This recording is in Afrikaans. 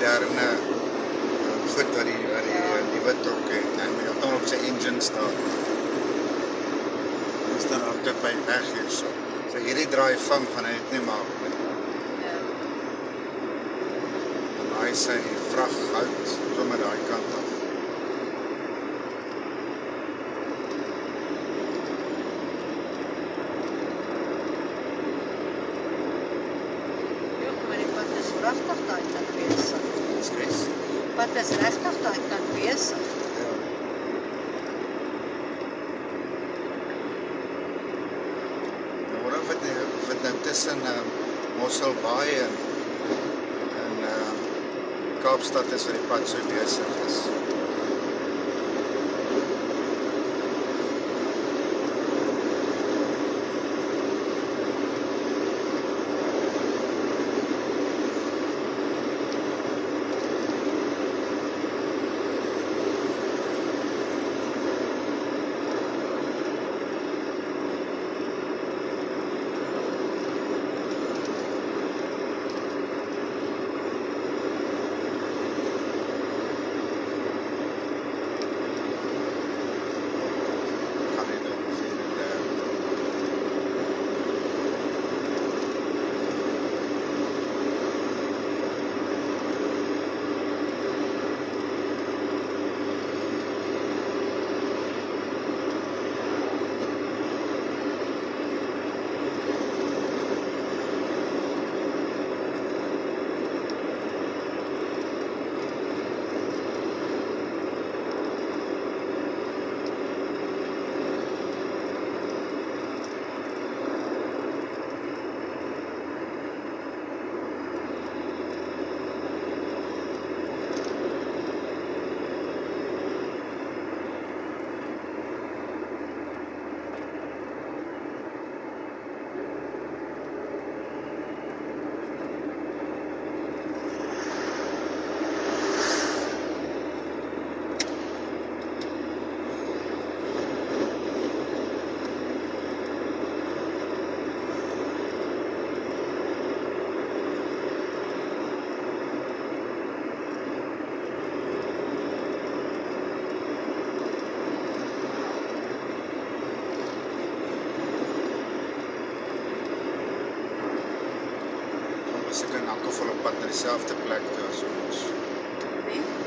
moderne goed wat die nuwe trok het. En met hom op sy engine staan. Dis dan ook dit by weg hier so. So hierdie draai vang gaan hy net nie maak nie. Ja. En hy sy vrag hout sommer daai kant af. Regtig daai kant besig. Stres. Wat is regtig daai kant besig? Ja. Nou wat nou tussen Mosselbaai en Kaapstad is waar die pad so besig is. As ek in elk geval op pad na dieselfde plek toe as ons. Nee?